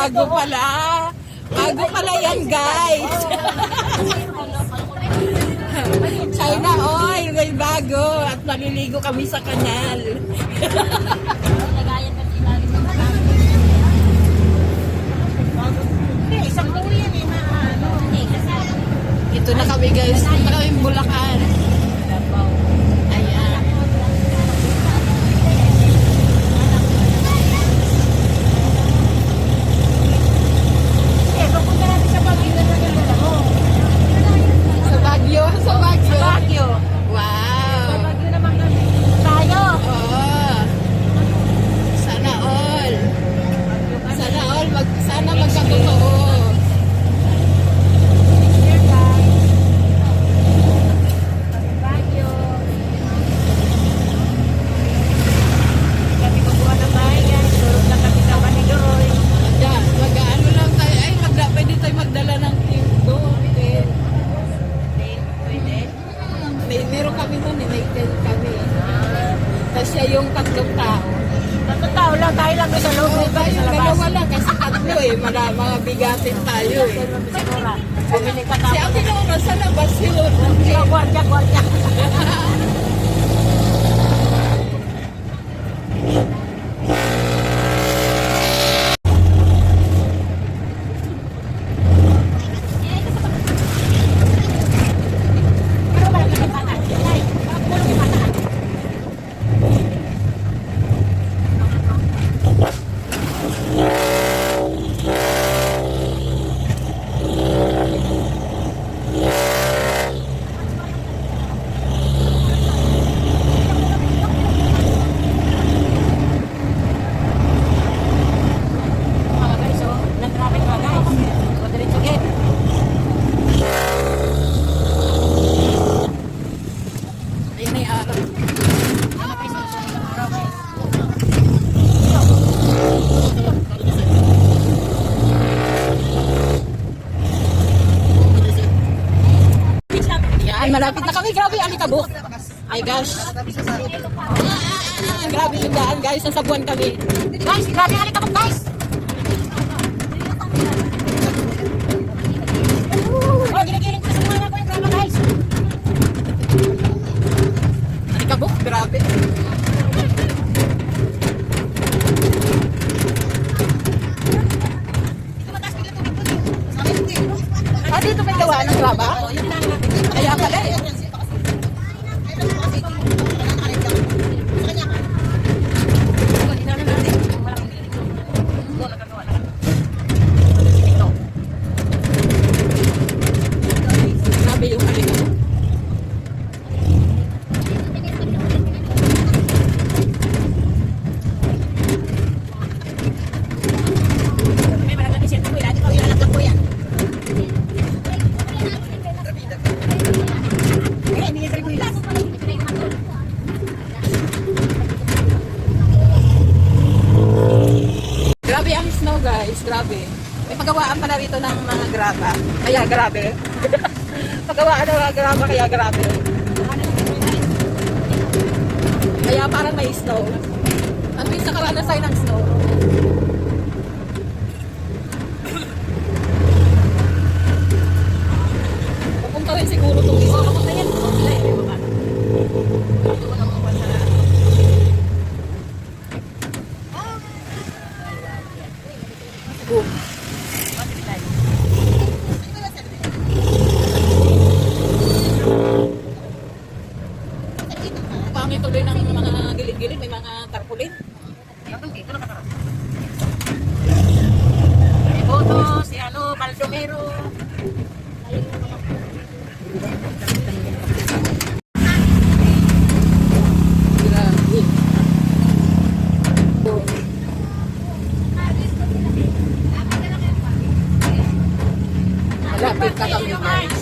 bago pala. Bago pala yan, guys. China oil, may bago. At maliligo kami sa kanal. Ito na kami, guys. Ito na kami Bulacan. Ayan. Sa Baguio. Sa Baguio. Wow. Sa Baguio naman kami. Tayo. Oo. Sana all. Sana all. Sana magkatotoo. Baguio. Kami kukuha ng bahay yan. Surog lang kami sa Panigoroy. Mag-ano lang tayo. Ay, pwede tayo magdala ng tinto. Pwede. Meron kami nun, may tent kami. Tapos siya yung tatlong tao. Tatlong tao lang. Tayo lang sa loob. Diba yung dalawa lang kasi tatlo mga bigatin tayo Bumili pa Si tayo. Ate Nora sa labas yun. Gwardiya. Ayun na yung araw. Yan, malapit na kami. Grabe, alikabok. Ay gosh. Grabe yung daan guys. Nasa buwan kami. Guys, grabe alikabok guys. Oh, ginigiling ko sa mga ko yung drama guys. Alikabok, grabe. Ah, dito may gawa ng graba? Kaya pala eh. Grabe yung alikabok. Grabe ang snow guys, grabe. May pagawaan pala rito ng mga graba. Kaya grabe. Pagawaan ng mga graba, kaya grabe. Kaya parang may snow. At least nakaraan sign ng snow. Pupunta rin siguro itong isa. Boom. Pangit tuloy ng mga gilid-gilid, may mga tarpaulin. Si Boto, si Baldomero. Grabe. Malapit na kami guys.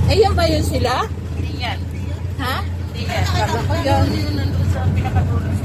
Eh, yan ba yun sila? Hindi yan. Ha? Hindi yan. Kala ko yan. Yun nandun sa pinakatulog.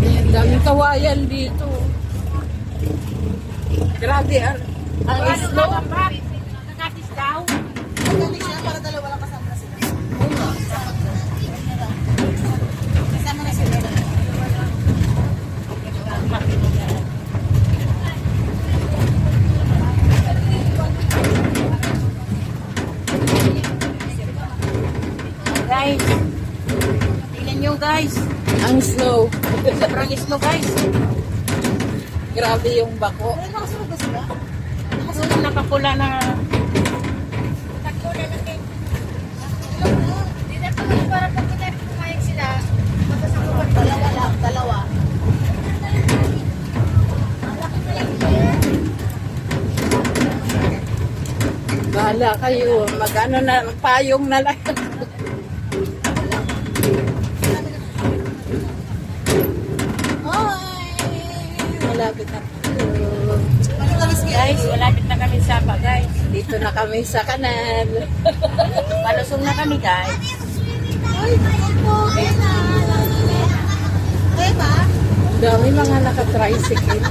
Ang daming kawayan dito. Grabe ang snow. Nakatis daw. para dalawa lang kasama na sila. Kasama na sila. Guys, tingnan nyo guys. Ang snow. Sobrang snow guys. Grabe yung bako. Pero nakasunod ba sila? Nakasunod nakapula na. Dalawa lang, dalawa. Bahala kayo. Mag-ano na, payong na lang. Malapit na. Guys, malapit na kami sa Sapa guys. Dito na kami sa kanal. Palusong na kami guys. Ay, po. Eh ba? Dami mga naka-tricycle.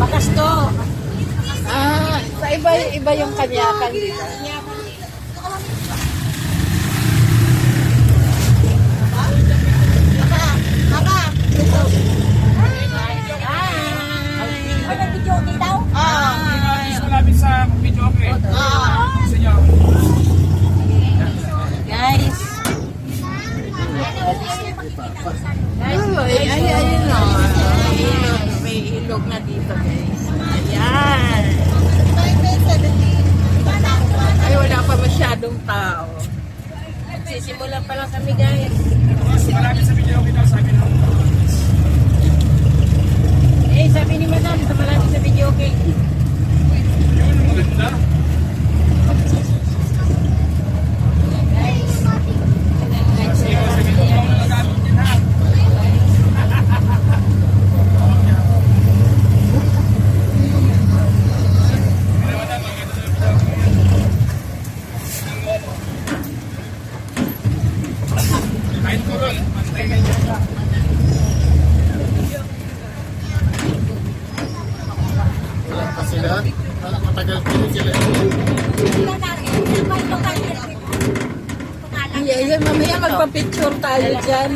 Bakas to. Ah, sa iba yung kanyakan dito. Malapit sa video okay. Gusto nyo? Guys. Ayun na. May ilog na dito guys. Ayan. Ay, wala pa masyadong tao. Sisimulan pa lang kami guys. Malapit sa video okay daw sabi nung. Eh, sabi ni Madam, sa malapit sa video okay. Yun, maganda. Kasi sa video ako nagagamit yun ha. Kahit ko ron, mantay kayo dyan. Wala pa sila. Wala matagal pa rin sila. Ayan, mamaya magpa-picture tayo dyan.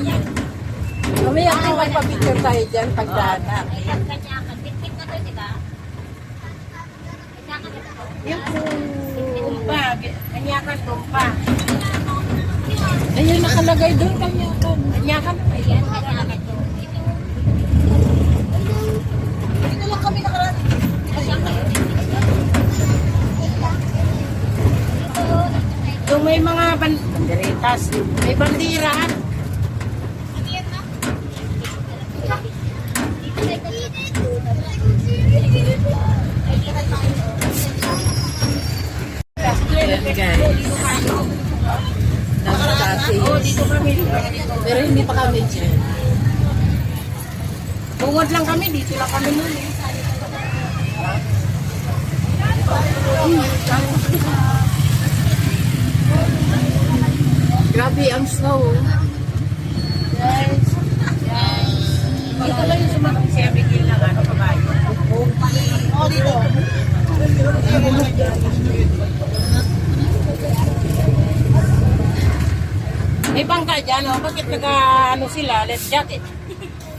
Mamaya magpa-picture tayo dyan pagdaanan. Yung tumpa, kanyakan tumpa. Ayun, nakalagay doon kanyakan. Kanyakan. Dito lang kami nakarating. Yung may mga banderitas, may bandira. Ayan guys. Nagkati. Oh, dito kami. Pero hindi pa kami dyan. Tungod lang kami, dito lang kami nun. Grabe ang snow. Guys, dito lang yung sumakot si Abigail lang, ano, kabayo. Oh, dito. May bangka dyan, oh. Bakit ano sila, let's jacket.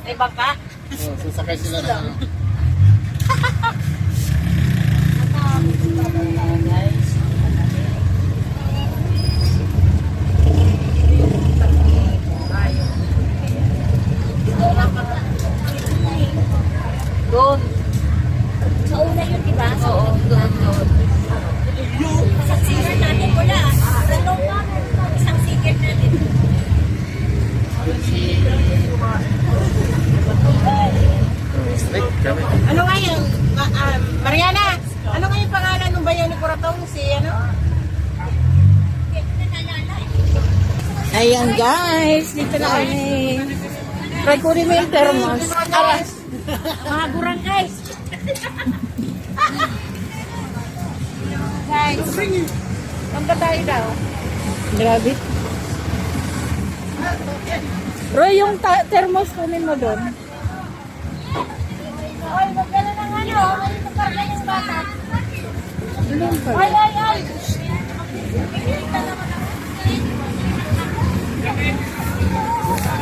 May bangka? Oh, sasakay sila na. Ano. Guys. Doon. Sa una yun, di ba? Oo, doon. Isang singer natin wala. Isang singer natin. Strict kami. Ano nga yung, Mariana, ano nga yung pangalan ng bayan ni Kuratong? Si ano? Ayan guys, dito na kami. Try ko rin mo yung thermos. Aras. Mga gurang guys. Guys, ang tayo daw. Grabe. Roy, yung thermos kunin mo doon. Oy, magdala ng ano, may magkarga yung bata. Ganun pala. Ay, ay, ay.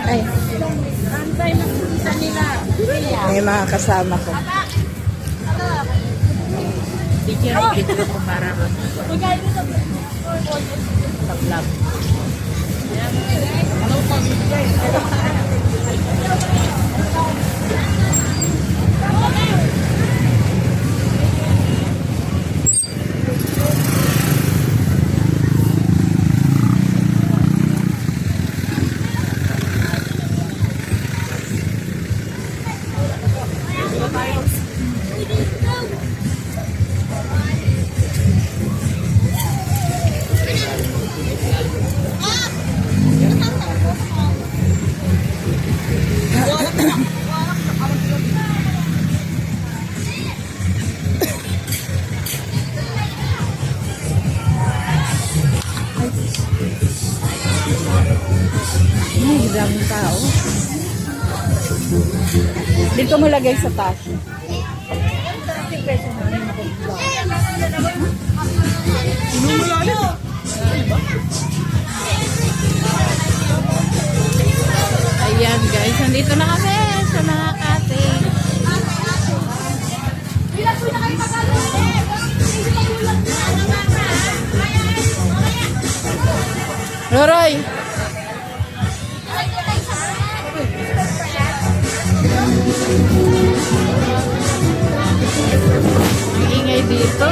Ay, Antay ng isa nila. may mga kasama ko. Video ay video ko para Magkaya dito. mag-vlog. Ay, daming tao. Dito mo lagay sa taas. Ayan guys, nandito na kami sa mga ate. Roroy! Ang ingay dito.